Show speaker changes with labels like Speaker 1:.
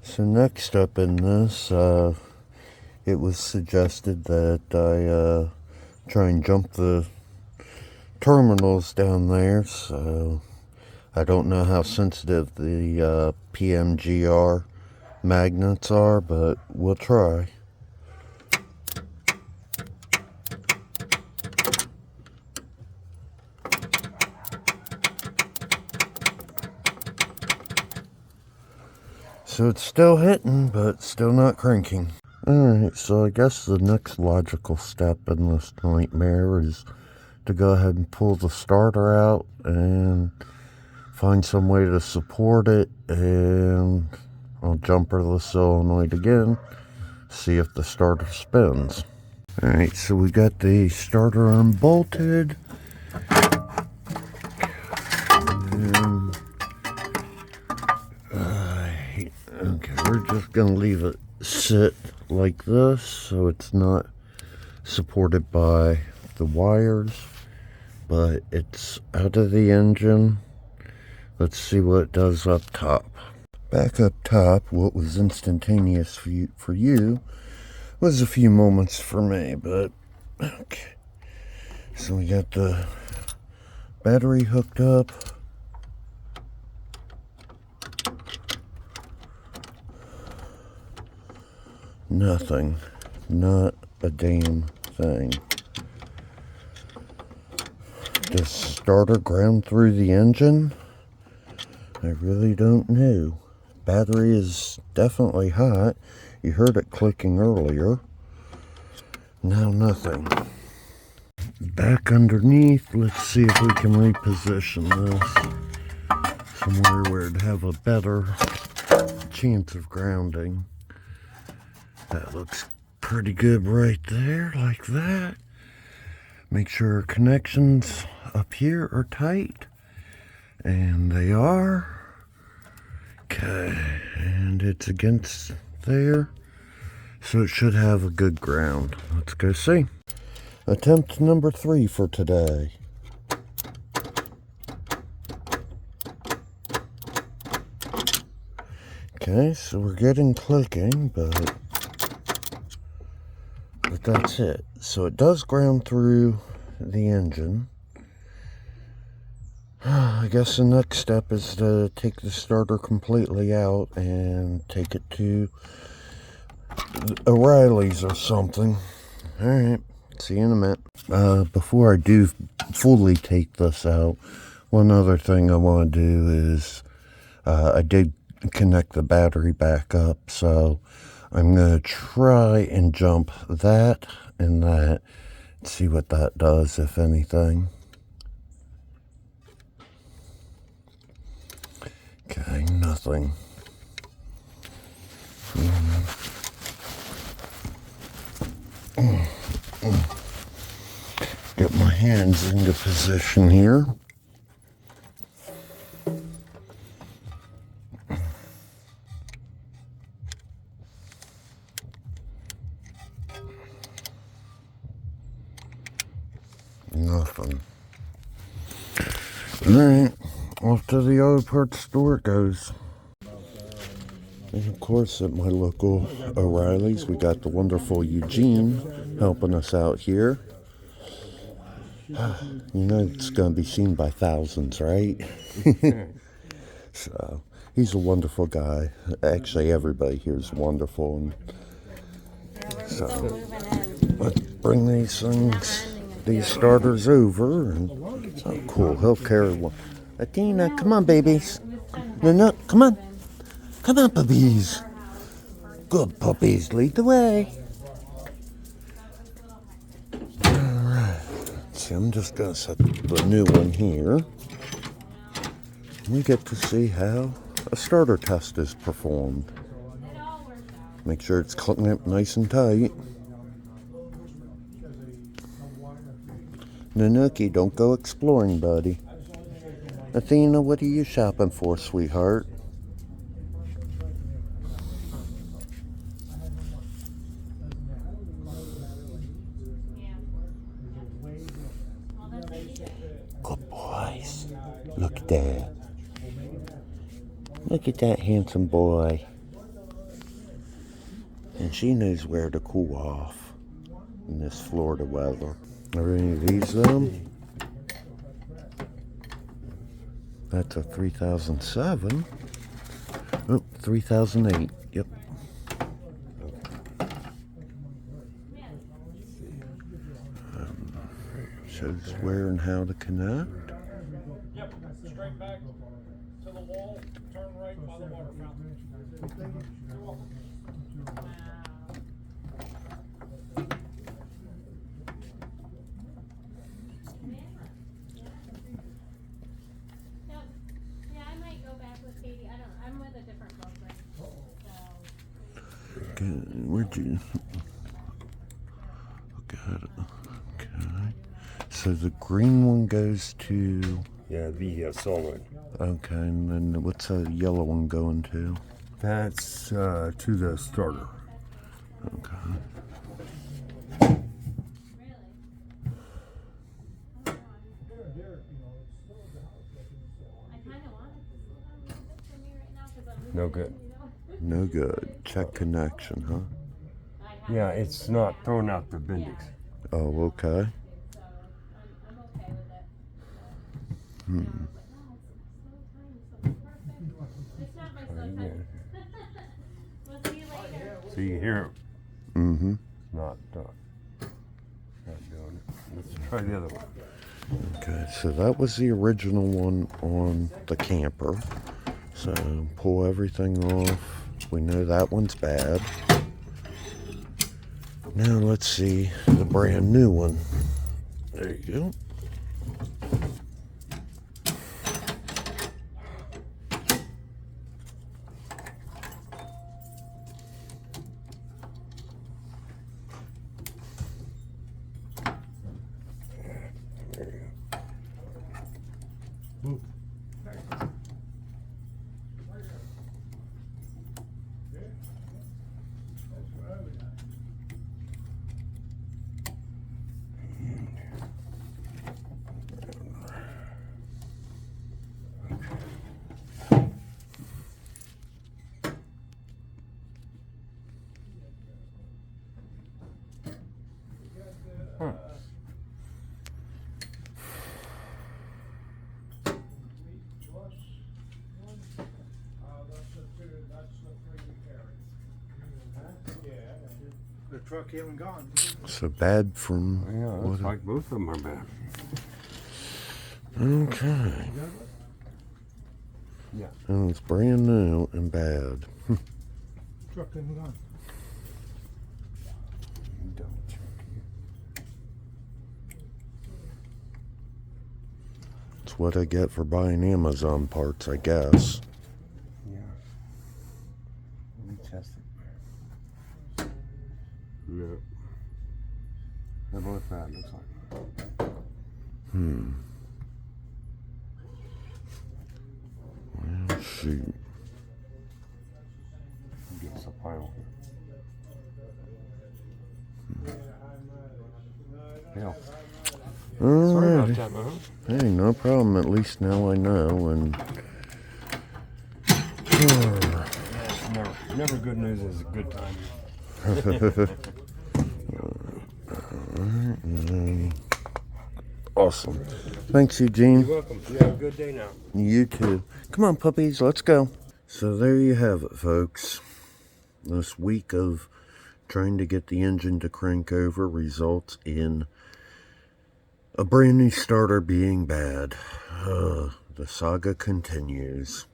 Speaker 1: So next up in this, it was suggested that I try and jump the terminals down there, so I don't know how sensitive the PMGR magnets are, but we'll try. So it's still hitting, but still not cranking. Alright, so I guess the next logical step in this nightmare is to go ahead and pull the starter out and find some way to support it, and I'll jumper the solenoid again, see if the starter spins. Alright, so we got the starter unbolted. And okay, we're just gonna leave it sit like this so it's not supported by the wires, but it's out of the engine. Let's see what it does up top. Back up top, what was instantaneous for you was a few moments for me, but okay. So we got the battery hooked up. Nothing. Not a damn thing. Does starter ground through the engine? I really don't know. Battery is definitely hot. You heard it clicking earlier. Now nothing. Back underneath, let's see if we can reposition this somewhere where it'd have a better chance of grounding. That looks pretty good right there, like that. Make sure our connections up here are tight. And they are. Okay, and it's against there. So it should have a good ground. Let's go see. Attempt number 3 for today. Okay, so we're getting clicking, but that's it. So it does ground through the engine. I guess the next step is to take the starter completely out and take it to O'Reilly's or something. Alright, see you in a minute. Before I do fully take this out, one other thing I want to do is I did connect the battery back up, so I'm going to try and jump that and that and see what that does, if anything. Okay, nothing. Get my hands into position here. Nothing. Alright, off to the auto parts store it goes. And of course, at my local O'Reilly's, we got the wonderful Eugene helping us out here. You know it's going to be seen by thousands, right? So, he's a wonderful guy. Actually, everybody here is wonderful. And so, let's bring these things, these starters over. And, oh, cool, he'll carry one. Athena, come on, babies. No, come on. Come on, puppies. Good puppies, lead the way. Alright, see, I'm just going to set the new one here. We get to see how a starter test is performed. Make sure it's clamped nice and tight. Nanuki, don't go exploring, buddy. Athena, what are you shopping for, sweetheart? Good boys. Look at that. Look at that handsome boy. And she knows where to cool off in this Florida weather. Are any of these them? That's a 3007. Oh, 3008. Yep. Shows where and how to connect.
Speaker 2: Yep, straight back to the wall, turn right by the water fountain. You're welcome.
Speaker 3: Yeah, I might go back with Katie. I'm with a different program. So.
Speaker 1: Okay, where'd you? Got it. Okay. So the green one goes to.
Speaker 4: Yeah, the solid.
Speaker 1: Okay, and then what's the yellow one going to?
Speaker 4: That's to the starter.
Speaker 1: Okay.
Speaker 4: No good.
Speaker 1: No good. Check connection, huh?
Speaker 4: Yeah, it's not throwing out the bendix.
Speaker 1: Oh, okay.
Speaker 4: So you hear it.
Speaker 1: Mm-hmm.
Speaker 4: Not doing it. Let's try the other one.
Speaker 1: Okay, so that was the original one on the camper. So pull everything off. We know that one's bad. Now let's see the brand new one. There you go.
Speaker 2: The truck even gone.
Speaker 1: So bad from
Speaker 4: Yeah, looks
Speaker 1: what?
Speaker 4: like both of them are bad.
Speaker 1: Okay.
Speaker 4: Yeah.
Speaker 1: And it's brand new and bad.
Speaker 2: Truck even gone.
Speaker 4: Double check here.
Speaker 1: It's what I get for buying Amazon parts, I guess.
Speaker 4: Yeah. Let me test it. Yeah. They're both bad, looks like.
Speaker 1: Well, shoot.
Speaker 4: Get us a pile here. Yeah. Sorry about
Speaker 1: Alright.
Speaker 4: that, man.
Speaker 1: Hey, no problem. At least now I know. And
Speaker 4: Never good news is a good time.
Speaker 1: awesome. Thanks, Eugene.
Speaker 4: You're welcome. You have a good day now.
Speaker 1: You too. Come on, puppies. Let's go. So there you have it, folks. This week of trying to get the engine to crank over results in a brand new starter being bad. The saga continues.